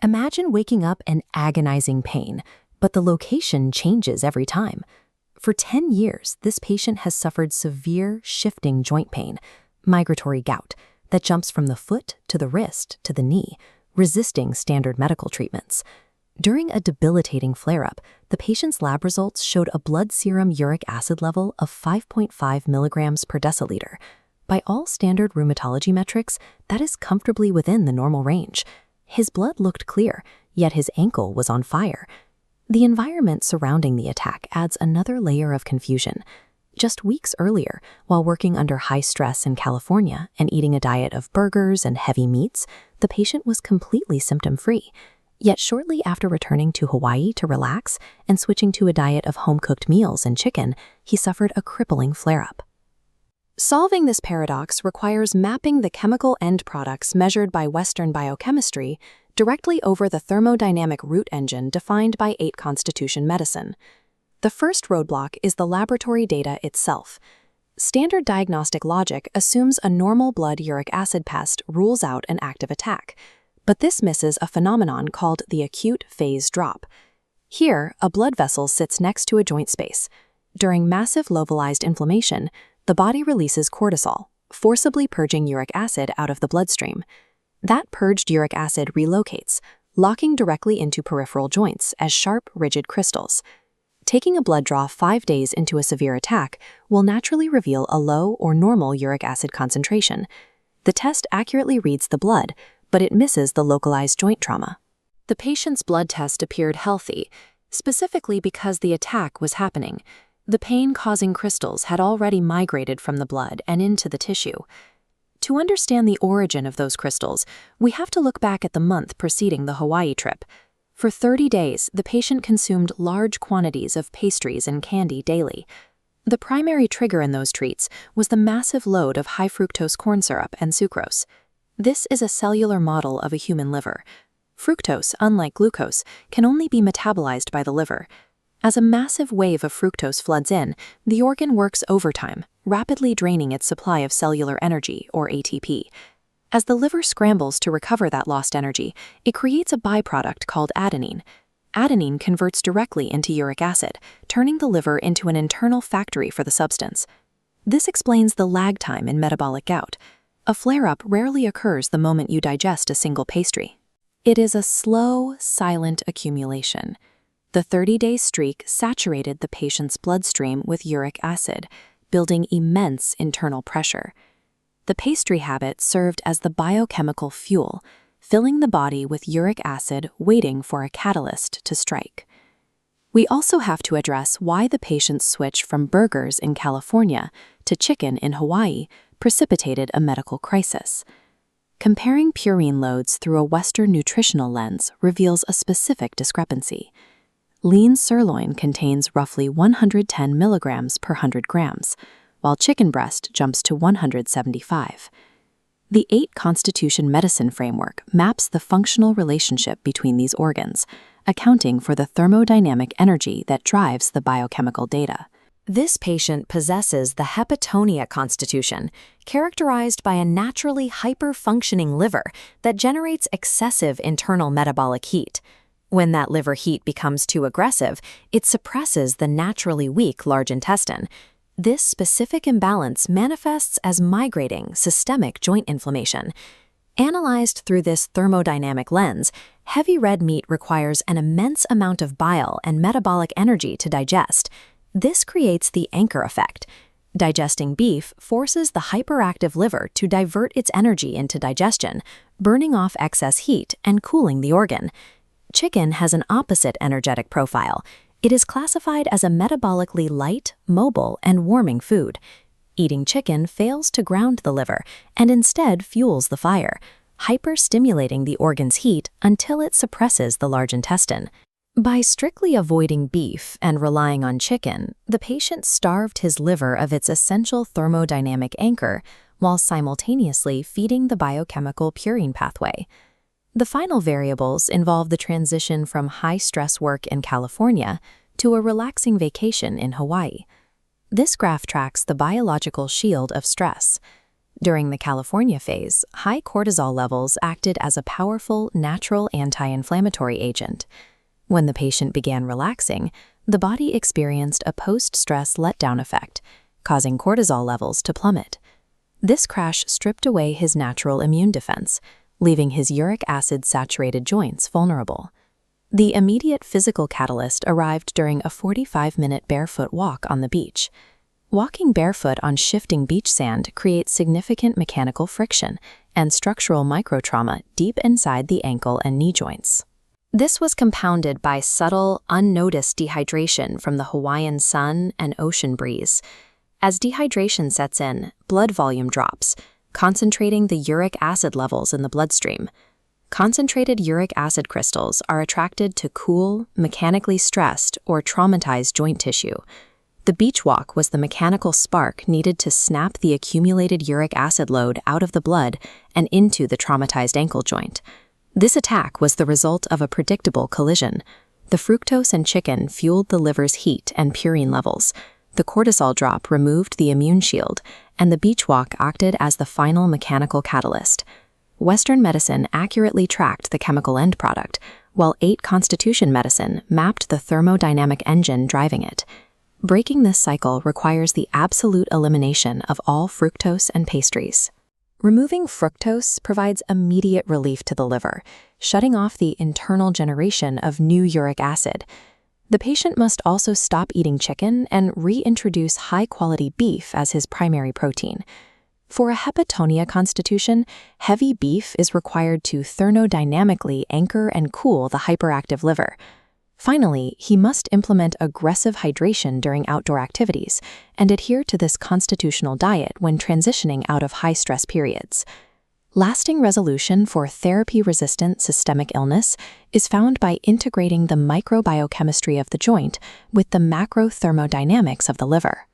Imagine waking up in agonizing pain, but the location changes every time. For 10 years, this patient has suffered severe shifting joint pain, migratory gout, that jumps from the foot to the wrist to the knee, resisting standard medical treatments. During a debilitating flare-up, the patient's lab results showed a blood serum uric acid level of 5.5 milligrams per deciliter. By all standard rheumatology metrics, that is comfortably within the normal range. His blood looked clear, yet his ankle was on fire. The environment surrounding the attack adds another layer of confusion. Just weeks earlier, while working under high stress in California and eating a diet of burgers and heavy meats, the patient was completely symptom-free. Yet shortly after returning to Hawaii to relax and switching to a diet of home-cooked meals and chicken, he suffered a crippling flare-up. Solving this paradox requires mapping the chemical end products measured by Western biochemistry directly over the thermodynamic root engine defined by 8 Constitution medicine. The first roadblock is the laboratory data itself. Standard diagnostic logic assumes a normal blood uric acid test rules out an active attack, but this misses a phenomenon called the acute phase drop. Here, a blood vessel sits next to a joint space. During massive localized inflammation, the body releases cortisol, forcibly purging uric acid out of the bloodstream. That purged uric acid relocates, locking directly into peripheral joints as sharp, rigid crystals. Taking a blood draw 5 days into a severe attack will naturally reveal a low or normal uric acid concentration. The test accurately reads the blood, but it misses the localized joint trauma. The patient's blood test appeared healthy, specifically because the attack was happening. The pain-causing crystals had already migrated from the blood and into the tissue. To understand the origin of those crystals, we have to look back at the month preceding the Hawaii trip. For 30 days, the patient consumed large quantities of pastries and candy daily. The primary trigger in those treats was the massive load of high-fructose corn syrup and sucrose. This is a cellular model of a human liver. Fructose, unlike glucose, can only be metabolized by the liver. As a massive wave of fructose floods in, the organ works overtime, rapidly draining its supply of cellular energy, or ATP. As the liver scrambles to recover that lost energy, it creates a byproduct called adenine. Adenine converts directly into uric acid, turning the liver into an internal factory for the substance. This explains the lag time in metabolic gout. A flare-up rarely occurs the moment you digest a single pastry. It is a slow, silent accumulation. The 30-day streak saturated the patient's bloodstream with uric acid, building immense internal pressure. The pastry habit served as the biochemical fuel, filling the body with uric acid waiting for a catalyst to strike. We also have to address why the patient's switch from burgers in California to chicken in Hawaii precipitated a medical crisis. Comparing purine loads through a Western nutritional lens reveals a specific discrepancy. Lean sirloin contains roughly 110 milligrams per 100 grams, while chicken breast jumps to 175. The 8 Constitution medicine framework maps the functional relationship between these organs, accounting for the thermodynamic energy that drives the biochemical data. This patient possesses the hepatonia constitution, characterized by a naturally hyper-functioning liver that generates excessive internal metabolic heat. When that liver heat becomes too aggressive, it suppresses the naturally weak large intestine. This specific imbalance manifests as migrating systemic joint inflammation. Analyzed through this thermodynamic lens, heavy red meat requires an immense amount of bile and metabolic energy to digest. This creates the anchor effect. Digesting beef forces the hyperactive liver to divert its energy into digestion, burning off excess heat and cooling the organ. Chicken has an opposite energetic profile. It is classified as a metabolically light, mobile, and warming food. Eating chicken fails to ground the liver and instead fuels the fire, hyper-stimulating the organ's heat until it suppresses the large intestine. By strictly avoiding beef and relying on chicken, the patient starved his liver of its essential thermodynamic anchor while simultaneously feeding the biochemical purine pathway. The final variables involve the transition from high-stress work in California to a relaxing vacation in Hawaii. This graph tracks the biological shield of stress. During the California phase, high cortisol levels acted as a powerful natural anti-inflammatory agent. When the patient began relaxing, the body experienced a post-stress letdown effect, causing cortisol levels to plummet. This crash stripped away his natural immune defense, leaving his uric acid-saturated joints vulnerable. The immediate physical catalyst arrived during a 45-minute barefoot walk on the beach. Walking barefoot on shifting beach sand creates significant mechanical friction and structural microtrauma deep inside the ankle and knee joints. This was compounded by subtle, unnoticed dehydration from the Hawaiian sun and ocean breeze. As dehydration sets in, blood volume drops, concentrating the uric acid levels in the bloodstream. Concentrated uric acid crystals are attracted to cool, mechanically stressed, or traumatized joint tissue. The beach walk was the mechanical spark needed to snap the accumulated uric acid load out of the blood and into the traumatized ankle joint. This attack was the result of a predictable collision. The fructose in chicken fueled the liver's heat and purine levels. The cortisol drop removed the immune shield, and the beach walk acted as the final mechanical catalyst. Western medicine accurately tracked the chemical end product, while 8 Constitution medicine mapped the thermodynamic engine driving it. Breaking this cycle requires the absolute elimination of all fructose and pastries. Removing fructose provides immediate relief to the liver, shutting off the internal generation of new uric acid. The patient must also stop eating chicken and reintroduce high-quality beef as his primary protein. For a hepatonia constitution, heavy beef is required to thermodynamically anchor and cool the hyperactive liver. Finally, he must implement aggressive hydration during outdoor activities and adhere to this constitutional diet when transitioning out of high-stress periods. Lasting resolution for therapy-resistant systemic illness is found by integrating the microbiochemistry of the joint with the macrothermodynamics of the liver.